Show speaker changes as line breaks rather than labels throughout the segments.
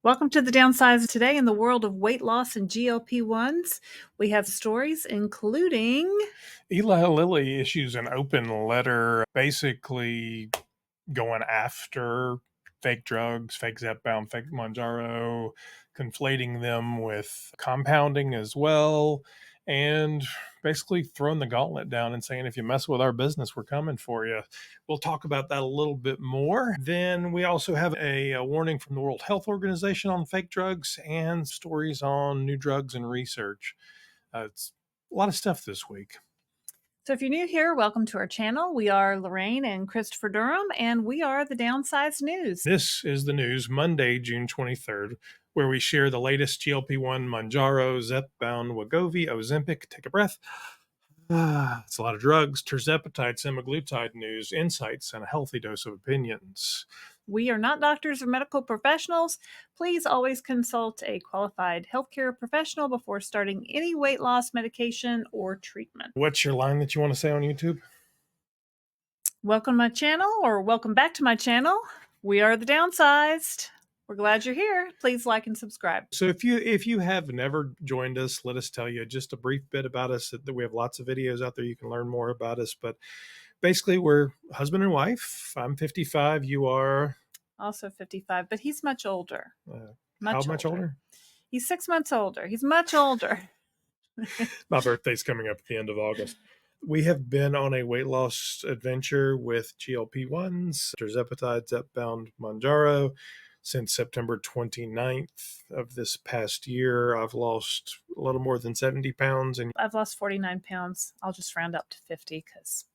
Welcome to the Downsized. Today in the world of weight loss and GLP-1s. We have stories including
Eli Lilly issues an open letter basically going after fake drugs, fake Zepbound, fake Mounjaro, conflating them with compounding as well, and basically throwing the gauntlet down and saying, if you mess with our business, we're coming for you. We'll talk about that a little bit more. Then we also have a warning from the World Health Organization on fake drugs and stories on new drugs and research. It's a lot of stuff this week.
So if you're new here, welcome to our channel. We are Laraine and Christopher Durham, and we are the Downsized News.
This is the news, Monday, June 23rd, where we share the latest GLP-1, Mounjaro, Zepbound, Wegovy, Ozempic, take a breath. It's a lot of drugs, Trizeptide, Semaglutide news, insights, and a healthy dose of opinions.
We are not doctors or medical professionals. Please always consult a qualified healthcare professional before starting any weight loss medication or treatment.
What's your line that you want to say on YouTube?
Welcome to my channel, or welcome back to my channel. We are the Downsized. We're glad you're here. Please like and subscribe.
So if you have never joined us, let us tell you just a brief bit about us. That we have lots of videos out there. You can learn more about us. But basically, we're husband and wife. I'm 55. You are
also 55, but he's much older.
How much older?
He's 6 months older. He's much older.
My birthday's coming up at the end of August. We have been on a weight loss adventure with GLP-1s, Trizeptide, Zepbound, Mounjaro since September 29th of this past year. I've lost a little more than 70 pounds. And
I've lost 49 pounds. I'll just round up to 50 because...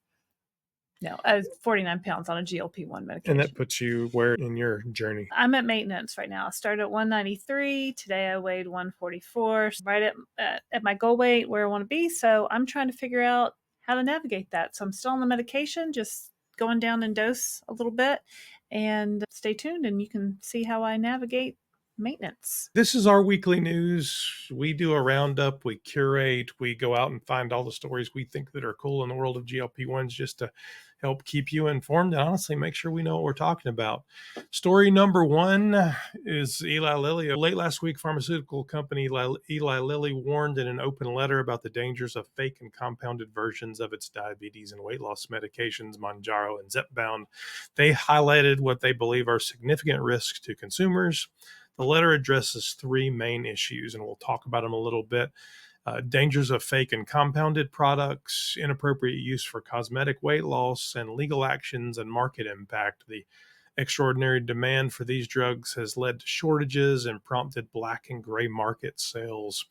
No, 49 pounds on a GLP-1 medication.
And that puts you where in your journey?
I'm at maintenance right now. I started at 193. Today I weighed 144, right at my goal weight where I want to be. So I'm trying to figure out how to navigate that. So I'm still on the medication, just going down in dose a little bit. And stay tuned and you can see how I navigate maintenance.
This is our weekly news. We do a roundup, we curate, we go out and find all the stories we think that are cool in the world of GLP-1s just to help keep you informed and honestly make sure we know what we're talking about. Story number one is Eli Lilly. Late last week, pharmaceutical company Eli Lilly warned in an open letter about the dangers of fake and compounded versions of its diabetes and weight loss medications, Mounjaro and Zepbound. They highlighted what they believe are significant risks to consumers. The letter addresses three main issues, and we'll talk about them a little bit. Dangers of fake and compounded products, inappropriate use for cosmetic weight loss, and legal actions and market impact. The extraordinary demand for these drugs has led to shortages and prompted black and gray market sales.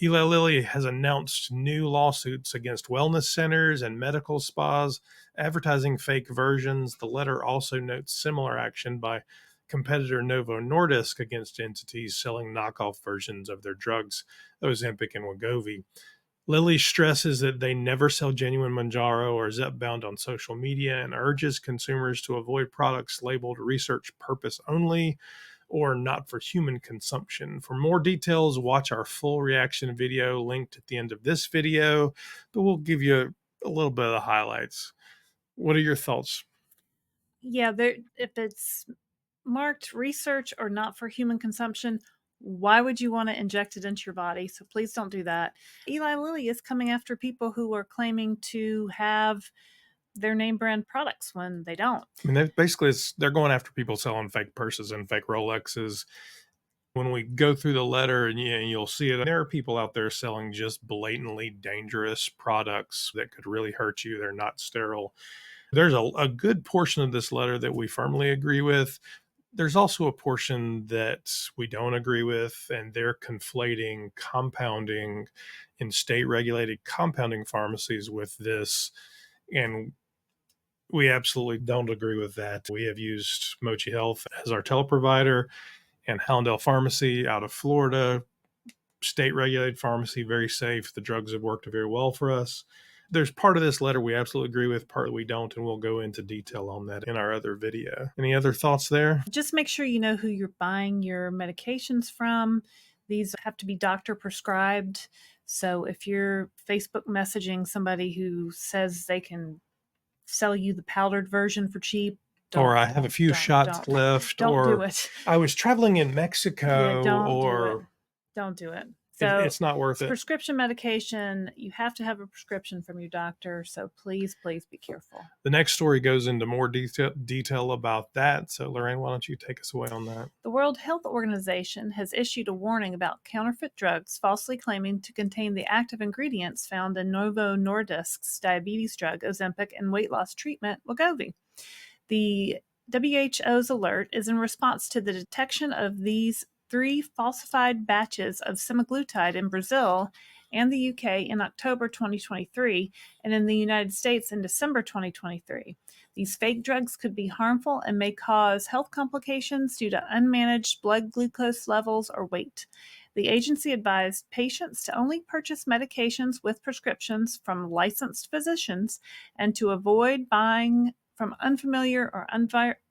Eli Lilly has announced new lawsuits against wellness centers and medical spas advertising fake versions. The letter also notes similar action by competitor Novo Nordisk against entities selling knockoff versions of their drugs, Ozempic and Wegovy. Lilly stresses that they never sell genuine Mounjaro or Zepbound on social media and urges consumers to avoid products labeled research purpose only or not for human consumption. For more details, watch our full reaction video linked at the end of this video, but we'll give you a little bit of the highlights. What are your thoughts?
Yeah, if it's marked research or not for human consumption, why would you want to inject it into your body? So please don't do that. Eli Lilly is coming after people who are claiming to have their name brand products when they don't.
I mean, they're going after people selling fake purses and fake Rolexes. When we go through the letter, and you'll see it, there are people out there selling just blatantly dangerous products that could really hurt you. They're not sterile. There's a good portion of this letter that we firmly agree with. There's also a portion that we don't agree with, and they're conflating compounding in state-regulated compounding pharmacies with this, and we absolutely don't agree with that. We have used Mochi Health as our teleprovider and Hallandale Pharmacy out of Florida, state-regulated pharmacy, very safe. The drugs have worked very well for us. There's part of this letter we absolutely agree with, part we don't, and we'll go into detail on that in our other video. Any other thoughts there?
Just make sure you know who you're buying your medications from. These have to be doctor prescribed. So if you're Facebook messaging somebody who says they can sell you the powdered version for cheap,
or I have a few shots left,
don't do
or
it.
I was traveling in
Yeah,
Mexico,
don't do it.
or
Don't do it. So
it's not worth
it's
it.
prescription medication. You have to have a prescription from your doctor. So please, please be careful.
The next story goes into more detail about that. So, Laraine, why don't you take us away on that?
The World Health Organization has issued a warning about counterfeit drugs falsely claiming to contain the active ingredients found in Novo Nordisk's diabetes drug, Ozempic, and weight loss treatment, Wegovy. The WHO's alert is in response to the detection of these 3 falsified batches of semaglutide in Brazil and the UK in October 2023 and in the United States in December 2023. These fake drugs could be harmful and may cause health complications due to unmanaged blood glucose levels or weight. The agency advised patients to only purchase medications with prescriptions from licensed physicians and to avoid buying from unfamiliar or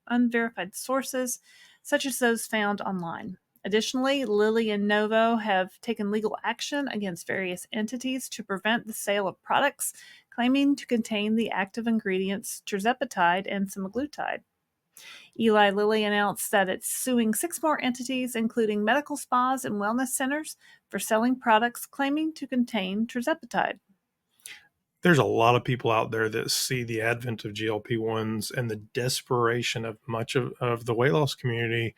unverified sources, such as those found online. Additionally, Lilly and Novo have taken legal action against various entities to prevent the sale of products claiming to contain the active ingredients Trizeptide and Semaglutide. Eli Lilly announced that it's suing 6 more entities, including medical spas and wellness centers, for selling products claiming to contain Trizeptide.
There's a lot of people out there that see the advent of GLP-1s and the desperation of much of the weight loss community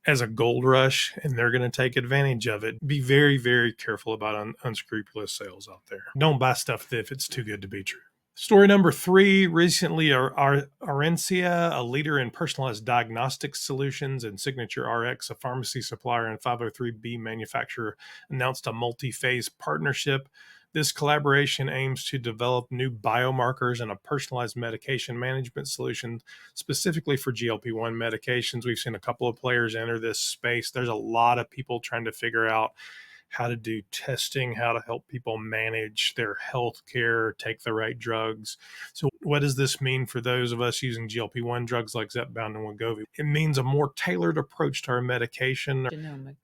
as a gold rush, and they're going to take advantage of it. Be very, very careful about unscrupulous sales out there. Don't buy stuff if it's too good to be true. Story number 3, recently Arencia, a leader in personalized diagnostic solutions, and SignatureRx, a pharmacy supplier and 503B manufacturer, announced a multi-phase partnership. This collaboration aims to develop new biomarkers and a personalized medication management solution specifically for GLP-1 medications. We've seen a couple of players enter this space. There's a lot of people trying to figure out how to do testing, how to help people manage their health care, take the right drugs. So what does this mean for those of us using GLP-1 drugs like Zepbound and Wegovy? It means a more tailored approach to our medication.
Genomic.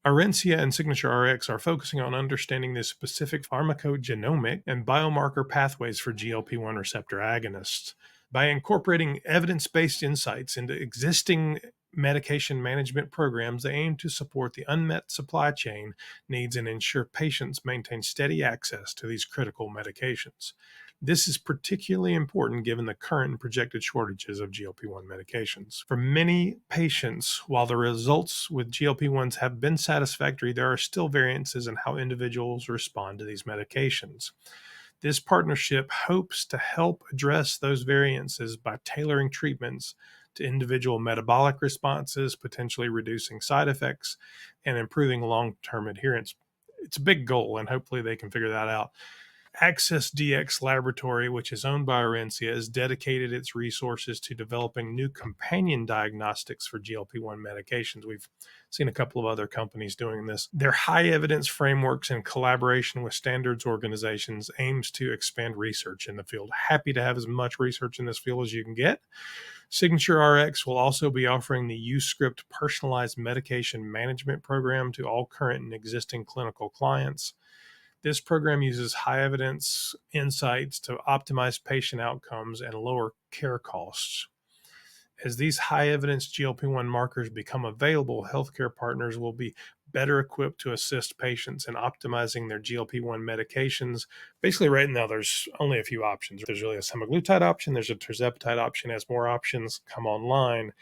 Arencia and SignatureRx are focusing on understanding the specific pharmacogenomic and biomarker pathways for GLP-1 receptor agonists. By incorporating evidence-based insights into existing medication management programs, they aim to support the unmet supply chain needs and ensure patients maintain steady access to these critical medications. This is particularly important given the current and projected shortages of GLP-1 medications. For many patients, while the results with GLP-1s have been satisfactory, there are still variances in how individuals respond to these medications. This partnership hopes to help address those variances by tailoring treatments to individual metabolic responses, potentially reducing side effects, and improving long-term adherence. It's a big goal, and hopefully they can figure that out. Access DX Laboratory, which is owned by Arencia, has dedicated its resources to developing new companion diagnostics for GLP-1 medications. We've seen a couple of other companies doing this. Their high evidence frameworks in collaboration with standards organizations aims to expand research in the field. Happy to have as much research in this field as you can get. SignatureRx will also be offering the UScript personalized medication management program to all current and existing clinical clients. This program uses high evidence insights to optimize patient outcomes and lower care costs. As these high evidence GLP-1 markers become available, healthcare partners will be better equipped to assist patients in optimizing their GLP-1 medications. Basically, right now, there's only a few options. There's really a semaglutide option, there's a Trizeptide option. As more options come online,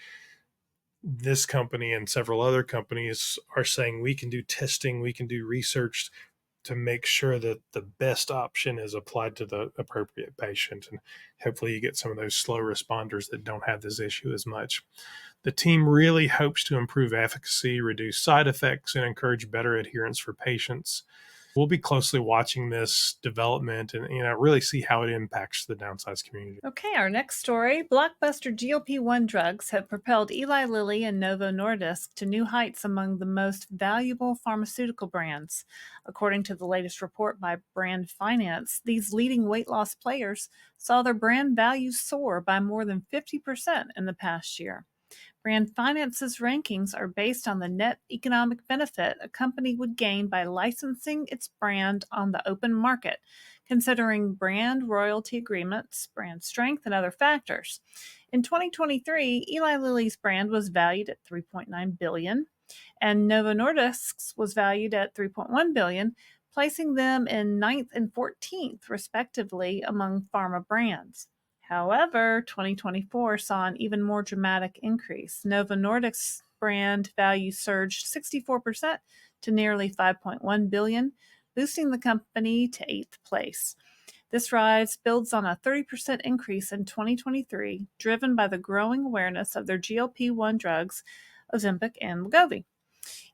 this company and several other companies are saying we can do testing, we can do research to make sure that the best option is applied to the appropriate patient. And hopefully you get some of those slow responders that don't have this issue as much. The team really hopes to improve efficacy, reduce side effects, and encourage better adherence for patients. We'll be closely watching this development and really see how it impacts the Downsized community.
Okay, our next story. Blockbuster GLP-1 drugs have propelled Eli Lilly and Novo Nordisk to new heights among the most valuable pharmaceutical brands. According to the latest report by Brand Finance, these leading weight loss players saw their brand values soar by more than 50% in the past year. Brand Finance's rankings are based on the net economic benefit a company would gain by licensing its brand on the open market, considering brand royalty agreements, brand strength, and other factors. In 2023, Eli Lilly's brand was valued at $3.9 billion, and Novo Nordisk's was valued at $3.1 billion, placing them in 9th and 14th, respectively, among pharma brands. However, 2024 saw an even more dramatic increase. Novo Nordisk's brand value surged 64% to nearly $5.1 billion, boosting the company to 8th place. This rise builds on a 30% increase in 2023, driven by the growing awareness of their GLP-1 drugs, Ozempic and Wegovy.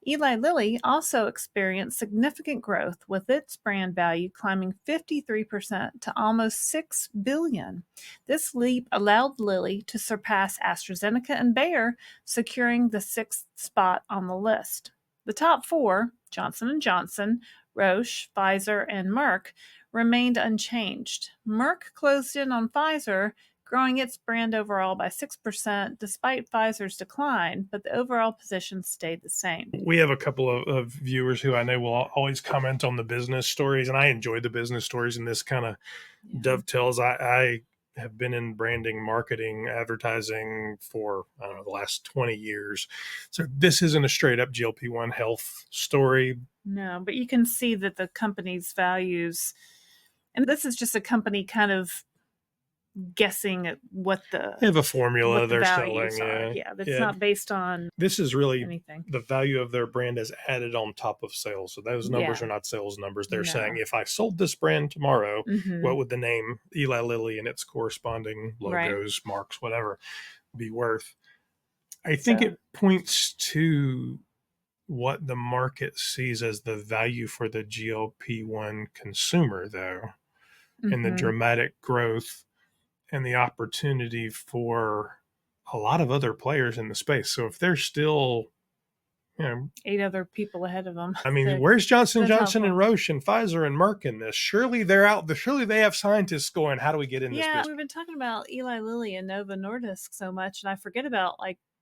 Eli Lilly also experienced significant growth, with its brand value climbing 53% to almost $6 billion. This leap allowed Lilly to surpass AstraZeneca and Bayer, securing the 6th spot on the list. The top four, Johnson & Johnson, Roche, Pfizer, and Merck, remained unchanged. Merck closed in on Pfizer, growing its brand overall by 6% despite Pfizer's decline, but the overall position stayed the same.
We have a couple of viewers who I know will always comment on the business stories, and I enjoy the business stories, and this kind of dovetails. I have been in branding, marketing, advertising for, I don't know, the last 20 years. So this isn't a straight up GLP-1 health story.
No, but you can see that the company's values, and this is just a company kind of guessing at what
They have a formula they're
values
selling.
are. That's not based on
this is really
anything.
The value of their brand is added on top of sales. So those numbers are not sales numbers. They're saying, if I sold this brand tomorrow, what would the name Eli Lilly and its corresponding logos, marks, whatever, be worth? I think it points to what the market sees as the value for the GLP-1 consumer, though, and the dramatic growth and the opportunity for a lot of other players in the space. So if there's still,
8 other people ahead of them.
I mean, where's Johnson & Johnson and Roche and Pfizer and Merck in this? Surely they're out there. Surely they have scientists going, how do we get in this business?
We've been talking about Eli Lilly and Novo Nordisk so much, and I forget about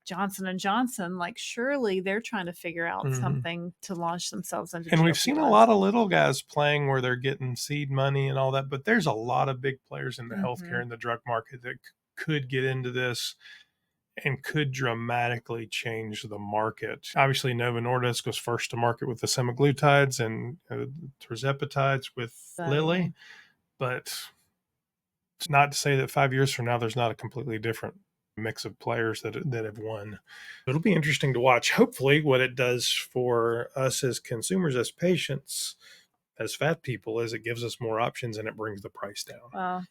Johnson & Johnson. Surely they're trying to figure out something to launch themselves into.
And we've seen a lot of little guys playing where they're getting seed money and all that, but there's a lot of big players in the healthcare and the drug market that could get into this and could dramatically change the market. Obviously, Novo Nordisk was first to market with the Semaglutides and Trizeptides with Lilly, but it's not to say that 5 years from now there's not a completely different mix of players that have won. It'll be interesting to watch. Hopefully what it does for us as consumers, as patients, as fat people, is it gives us more options and it brings the price down.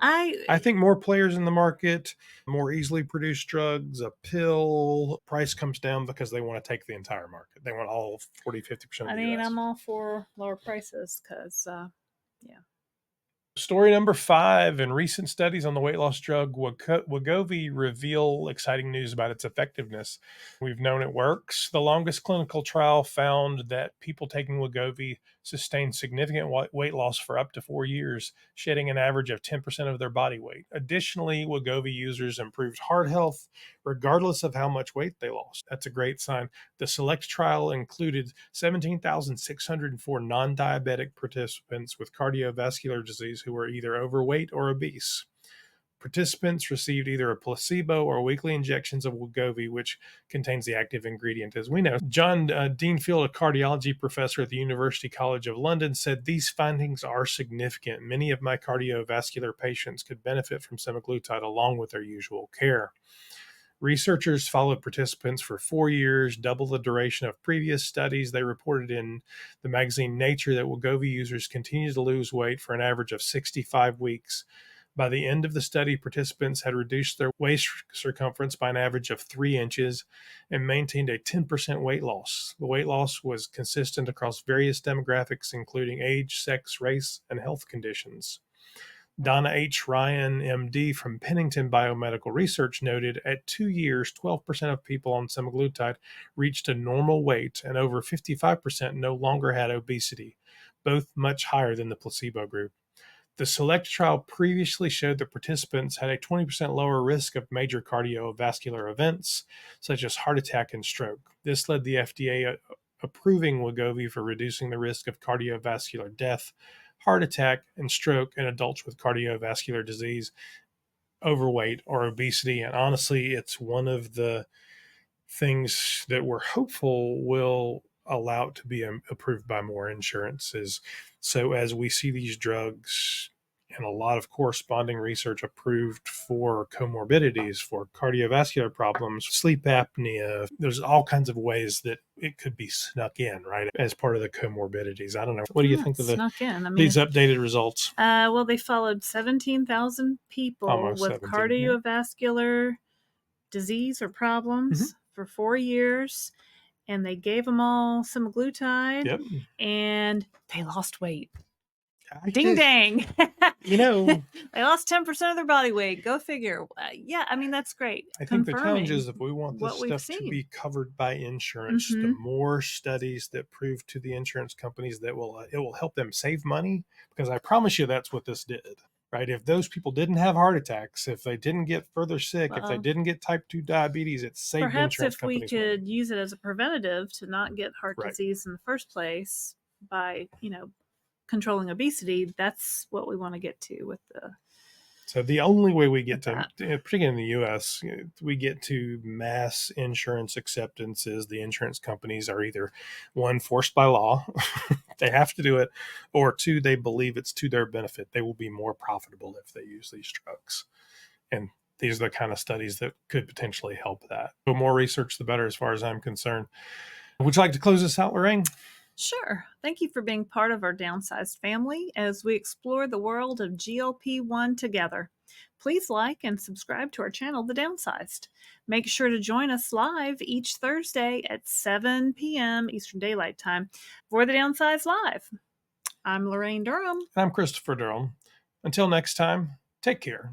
I think more players in the market, more easily produced drugs, a pill, price comes down because they want to take the entire market. They want all 40-50% of the US.
I'm all for lower prices because
Story number 5, in recent studies on the weight loss drug Wegovy reveal exciting news about its effectiveness. We've known it works. The longest clinical trial found that people taking Wegovy sustained significant weight loss for up to 4 years, shedding an average of 10% of their body weight. Additionally, Wegovy users improved heart health regardless of how much weight they lost. That's a great sign. The SELECT trial included 17,604 non-diabetic participants with cardiovascular disease who were either overweight or obese. Participants received either a placebo or weekly injections of Wegovy, which contains the active ingredient, as we know. John Deanfield, a cardiology professor at the University College of London, said these findings are significant. Many of my cardiovascular patients could benefit from semaglutide along with their usual care. Researchers followed participants for 4 years, double the duration of previous studies. They reported in the magazine Nature that Wegovy users continued to lose weight for an average of 65 weeks. By the end of the study, participants had reduced their waist circumference by an average of 3 inches and maintained a 10% weight loss. The weight loss was consistent across various demographics, including age, sex, race, and health conditions. Donna H. Ryan, MD from Pennington Biomedical Research, noted at 2 years, 12% of people on semaglutide reached a normal weight and over 55% no longer had obesity, both much higher than the placebo group. The SELECT trial previously showed that participants had a 20% lower risk of major cardiovascular events, such as heart attack and stroke. This led the FDA approving Wegovy for reducing the risk of cardiovascular death, heart attack, and stroke in adults with cardiovascular disease. overweight or obesity. And honestly, it's one of the things that we're hopeful will allow it to be approved by more insurances. So as we see these drugs and a lot of corresponding research approved for comorbidities, for cardiovascular problems, sleep apnea, there's all kinds of ways that it could be snuck in, right, as part of the comorbidities. I don't know. What do you think of
snuck in? I mean,
these updated results?
Well, they followed 17,000 people
Almost
with
17. Yeah.
cardiovascular disease or problems for 4 years, and they gave them all semaglutide,
Yep.
and they lost weight.
I
Ding
just,
dang.
they
lost 10% of their body weight. Go figure. Yeah, I mean, that's great.
I think the challenge is if we want this
what we've
stuff to
seen.
be covered by insurance, the more studies that prove to the insurance companies that it will help them save money, because I promise you that's what this did. Right? If those people didn't have heart attacks, if they didn't get further sick, if they didn't get type 2 diabetes, it saved insurance companies money.
Perhaps if we could use it as a preventative to not get heart disease in the first place by, controlling obesity, that's what we want to get to with the.
So the only way we get to, particularly in the U.S., we get to mass insurance acceptance is the insurance companies are either, one, forced by law, they have to do it, or two, they believe it's to their benefit. They will be more profitable if they use these drugs. And these are the kind of studies that could potentially help that. The more research, the better, as far as I'm concerned. Would you like to close this out, Laraine?
Sure. Thank you for being part of our Downsized family as we explore the world of GLP-1 together. Please like and subscribe to our channel, The Downsized. Make sure to join us live each Thursday at 7 p.m. Eastern Daylight Time for The Downsized Live. I'm Laraine Durham.
And I'm Christopher Durham. Until next time, take care.